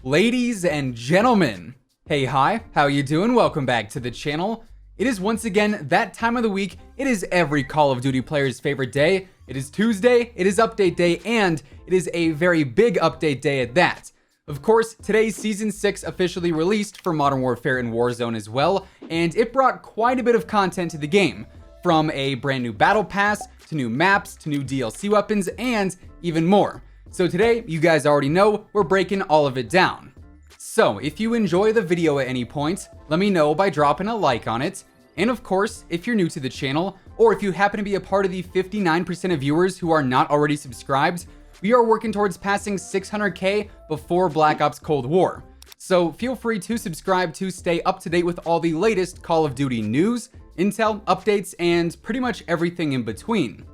Ladies and gentlemen, hey, hi, how you doing? Welcome back to the channel. It is once again that time of the week. It is every Call of Duty player's favorite day. It is Tuesday, it is update day, and it is a very big update day at that. Of course, today's Season 6 officially released for Modern Warfare and Warzone as well, and it brought quite a bit of content to the game, from a brand new battle pass, to new maps, to new DLC weapons, and even more. So today, you guys already know, we're breaking all of it down. So if you enjoy the video at any point, let me know by dropping a like on it. And of course, if you're new to the channel, or if you happen to be a part of the 59% of viewers who are not already subscribed, we are working towards passing 600k before Black Ops Cold War. So feel free to subscribe to stay up to date with all the latest Call of Duty news, intel, updates, and pretty much everything in between.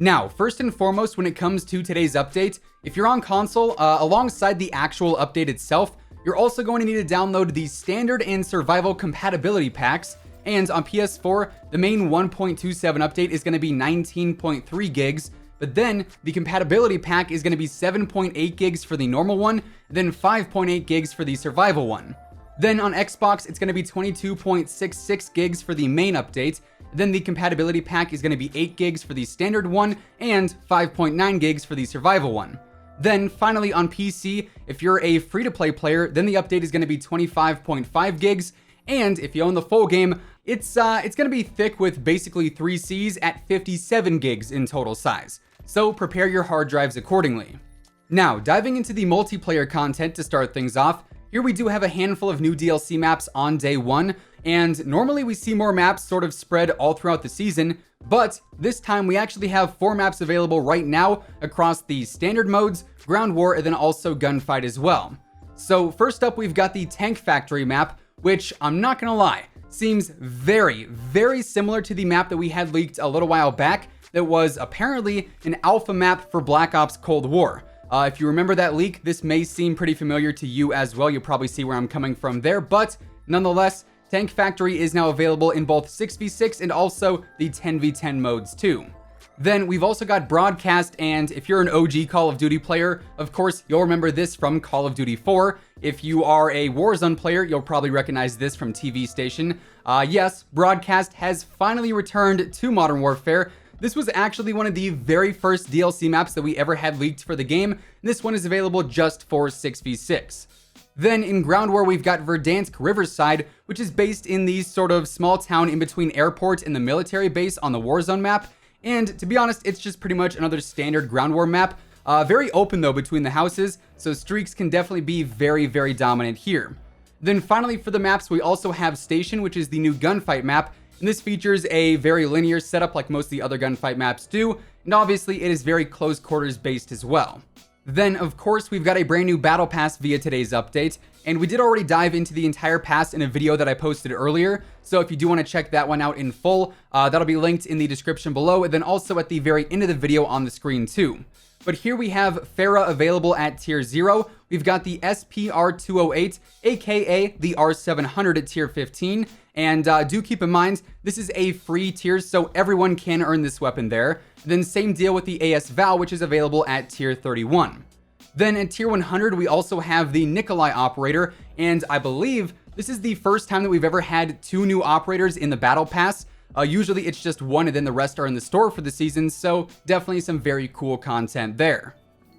Now, first and foremost, when it comes to today's update, if you're on console, alongside the actual update itself, you're also going to need to download the standard and survival compatibility packs. And on PS4, the main 1.27 update is going to be 19.3 gigs, but then the compatibility pack is going to be 7.8 gigs for the normal one, then 5.8 gigs for the survival one. Then on Xbox, it's going to be 22.66 gigs for the main update. Then the compatibility pack is going to be 8 gigs for the standard one and 5.9 gigs for the survival one. Then finally on PC, if you're a free-to-play player, then the update is going to be 25.5 gigs. And if you own the full game, it's going to be thick with basically 3 Cs at 57 gigs in total size. So prepare your hard drives accordingly. Now, diving into the multiplayer content to start things off, here we do have a handful of new DLC maps on day one, and normally we see more maps sort of spread all throughout the season, but this time we actually have 4 maps available right now across the standard modes, ground war, and then also gunfight as well. So first up, we've got the Tank Factory map, which I'm not gonna lie, seems very, very similar to the map that we had leaked a little while back that was apparently an alpha map for Black Ops Cold War. If you remember that leak, this may seem pretty familiar to you as well. You'll probably see where I'm coming from there, but nonetheless, Tank Factory is now available in both 6v6 and also the 10v10 modes too. Then we've also got Broadcast, and if you're an OG Call of Duty player, of course, you'll remember this from Call of Duty 4. If you are a Warzone player, you'll probably recognize this from TV Station. Yes, Broadcast has finally returned to Modern Warfare. This was actually one of the very first DLC maps that we ever had leaked for the game. This one is available just for 6v6. Then in Ground War, we've got Verdansk Riverside, which is based in the sort of small town in between airport and the military base on the Warzone map. And to be honest, it's just pretty much another standard Ground War map. Very open though between the houses, so streaks can definitely be very, very dominant here. Then finally for the maps, we also have Station, which is the new gunfight map. And this features a very linear setup like most of the other gunfight maps do, and obviously it is very close quarters based as well. Then of course we've got a brand new battle pass via today's update, and we did already dive into the entire pass in a video that I posted earlier, so if you do want to check that one out in full, that'll be linked in the description below, and then also at the very end of the video on the screen too. But here we have Farah available at tier 0. We've got the SPR208, aka the R700 at tier 15. And do keep in mind, this is a free tier, so everyone can earn this weapon there. Then same deal with the AS Val, which is available at tier 31. Then at tier 100, we also have the Nikolai operator. And I believe this is the first time that we've ever had 2 new operators in the battle pass. Usually it's just 1 and then the rest are in the store for the season, so definitely some very cool content there.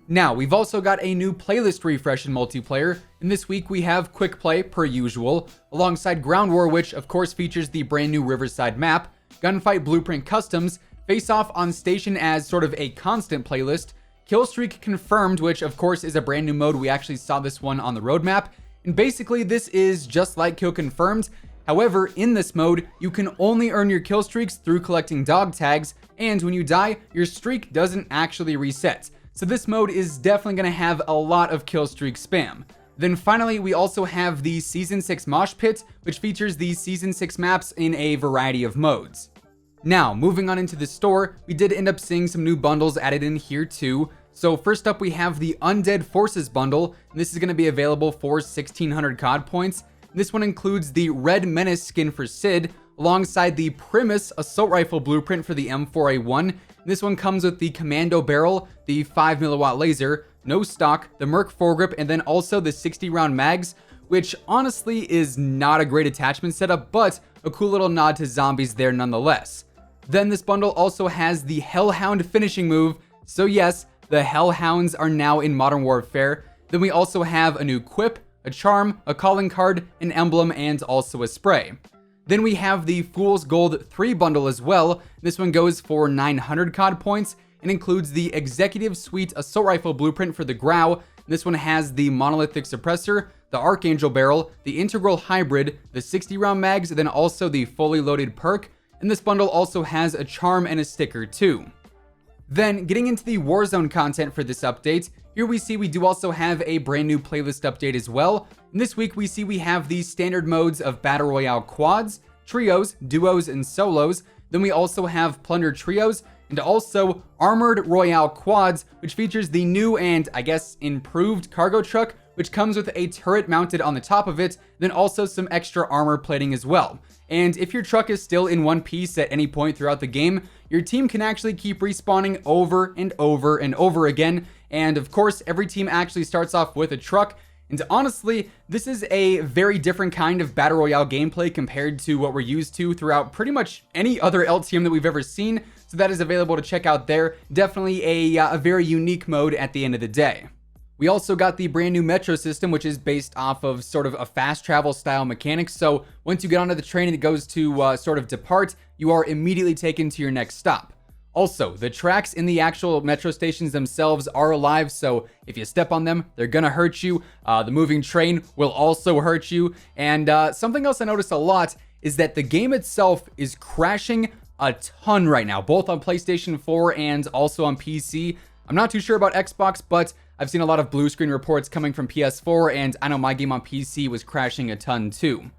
Now, we've also got a new playlist refresh in multiplayer, and this week we have Quick Play per usual, alongside Ground War, which of course features the brand new Riverside map, Gunfight Blueprint Customs, Face Off on Station as sort of a constant playlist, Killstreak Confirmed, which of course is a brand new mode. We actually saw this one on the roadmap, and basically this is just like Kill Confirmed. However, in this mode, you can only earn your kill streaks through collecting dog tags, and when you die, your streak doesn't actually reset. So this mode is definitely going to have a lot of kill streak spam. Then finally, we also have the Season 6 Mosh Pit, which features the Season 6 maps in a variety of modes. Now, moving on into the store, we did end up seeing some new bundles added in here too. So first up, we have the Undead Forces bundle, and this is going to be available for 1600 COD points. This one includes the Red Menace skin for Sid, alongside the Primus assault rifle blueprint for the M4A1. This one comes with the commando barrel, the 5 milliwatt laser, no stock, the Merc foregrip, and then also the 60-round mags, which honestly is not a great attachment setup, but a cool little nod to zombies there nonetheless. Then this bundle also has the Hellhound finishing move, so yes, the Hellhounds are now in Modern Warfare. Then we also have a new quip, a charm, a calling card, an emblem, and also a spray. Then we have the Fool's Gold 3 bundle as well. This one goes for 900 COD points and includes the Executive Suite Assault Rifle blueprint for the Grau. This one has the Monolithic Suppressor, the Archangel Barrel, the Integral Hybrid, the 60-round mags, and then also the fully loaded perk. And this bundle also has a charm and a sticker too. Then, getting into the Warzone content for this update, here we see we do also have a brand new playlist update as well. And this week we see we have the standard modes of Battle Royale quads, trios, duos, and solos. Then we also have Plunder trios, and also Armored Royale quads, which features the new and, I guess, improved cargo truck, which comes with a turret mounted on the top of it, then also some extra armor plating as well. And if your truck is still in one piece at any point throughout the game, your team can actually keep respawning over and over and over again. And of course, every team actually starts off with a truck. And honestly, this is a very different kind of Battle Royale gameplay compared to what we're used to throughout pretty much any other LTM that we've ever seen. So that is available to check out there. Definitely a very unique mode at the end of the day. We also got the brand new metro system, which is based off of sort of a fast travel style mechanic. So once you get onto the train and it goes to sort of depart, you are immediately taken to your next stop. Also, the tracks in the actual metro stations themselves are alive, so if you step on them, they're gonna hurt you. The moving train will also hurt you. And something else I noticed a lot is that the game itself is crashing a ton right now, both on PlayStation 4 and also on PC. I'm not too sure about Xbox, but I've seen a lot of blue screen reports coming from PS4, and I know my game on PC was crashing a ton too.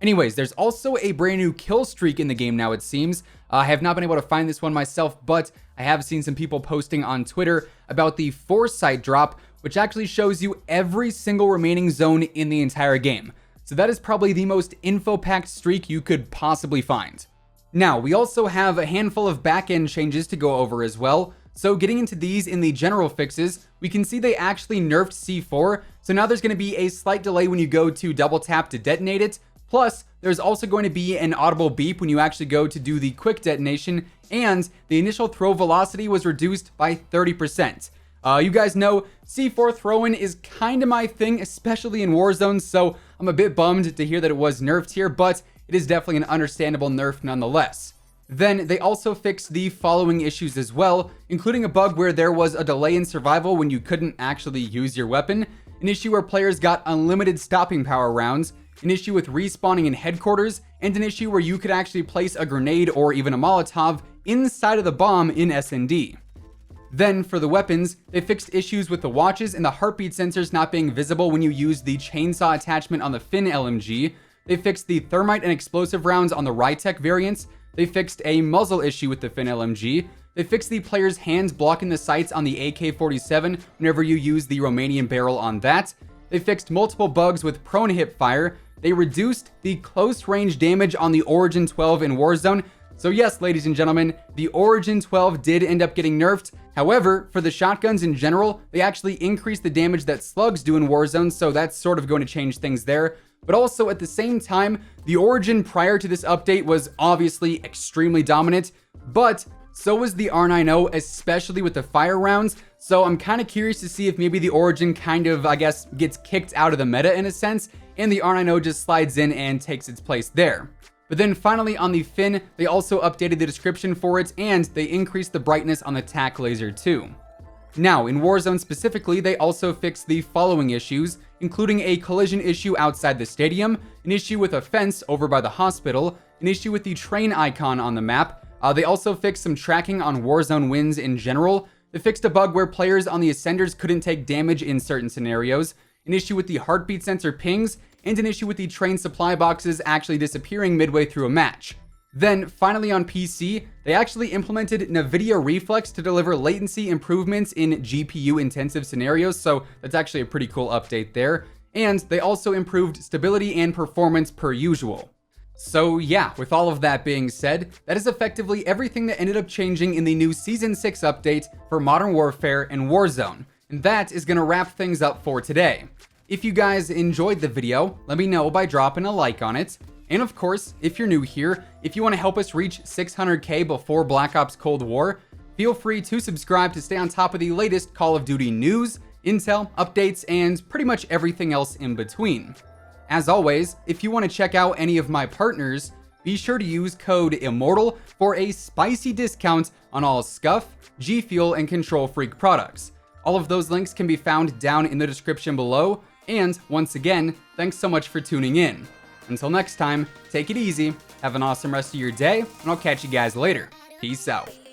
Anyways, there's also a brand new kill streak in the game now, it seems. I have not been able to find this one myself, but I have seen some people posting on Twitter about the Foresight drop, which actually shows you every single remaining zone in the entire game. So that is probably the most info-packed streak you could possibly find. Now, we also have a handful of back-end changes to go over as well. So getting into these in the general fixes, we can see they actually nerfed C4. So now there's going to be a slight delay when you go to double tap to detonate it. Plus, there's also going to be an audible beep when you actually go to do the quick detonation, and the initial throw velocity was reduced by 30%. You guys know C4 throw-in is kind of my thing, especially in Warzone, so I'm a bit bummed to hear that it was nerfed here, but it is definitely an understandable nerf nonetheless. Then they also fixed the following issues as well, including a bug where there was a delay in survival when you couldn't actually use your weapon, an issue where players got unlimited stopping power rounds, an issue with respawning in headquarters, and an issue where you could actually place a grenade or even a Molotov inside of the bomb in S&D. Then for the weapons, they fixed issues with the watches and the heartbeat sensors not being visible when you use the chainsaw attachment on the Finn LMG. They fixed the thermite and explosive rounds on the Rytec variants. They fixed a muzzle issue with the Finn LMG. They fixed the player's hands blocking the sights on the AK-47 whenever you use the Romanian barrel on that. They fixed multiple bugs with prone hip fire. They reduced the close range damage on the Origin 12 in Warzone. So yes, ladies and gentlemen, the Origin 12 did end up getting nerfed. However, for the shotguns in general, they actually increased the damage that slugs do in Warzone, so that's sort of going to change things there. But also at the same time, the Origin prior to this update was obviously extremely dominant, but so was the R9O, especially with the fire rounds. So I'm kind of curious to see if maybe the Origin kind of, I guess, gets kicked out of the meta in a sense, and the R9O just slides in and takes its place there. But then finally on the Finn, they also updated the description for it, and they increased the brightness on the TAC laser too. Now, in Warzone specifically, they also fixed the following issues, including a collision issue outside the stadium, an issue with a fence over by the hospital, an issue with the train icon on the map. They also fixed some tracking on Warzone wins in general. They fixed a bug where players on the Ascenders couldn't take damage in certain scenarios, an issue with the heartbeat sensor pings, and an issue with the train supply boxes actually disappearing midway through a match. Then, finally on PC, they actually implemented NVIDIA Reflex to deliver latency improvements in GPU-intensive scenarios, so that's actually a pretty cool update there. And they also improved stability and performance per usual. So yeah, with all of that being said, that is effectively everything that ended up changing in the new Season 6 update for Modern Warfare and Warzone. And that is going to wrap things up for today. If you guys enjoyed the video, let me know by dropping a like on it. And of course, if you're new here, if you want to help us reach 600K before Black Ops Cold War, feel free to subscribe to stay on top of the latest Call of Duty news, intel, updates, and pretty much everything else in between. As always, if you want to check out any of my partners, be sure to use code IMMORTAL for a spicy discount on all Scuff, G Fuel, and Control Freak products. All of those links can be found down in the description below, and once again, thanks so much for tuning in. Until next time, take it easy, have an awesome rest of your day, and I'll catch you guys later. Peace out.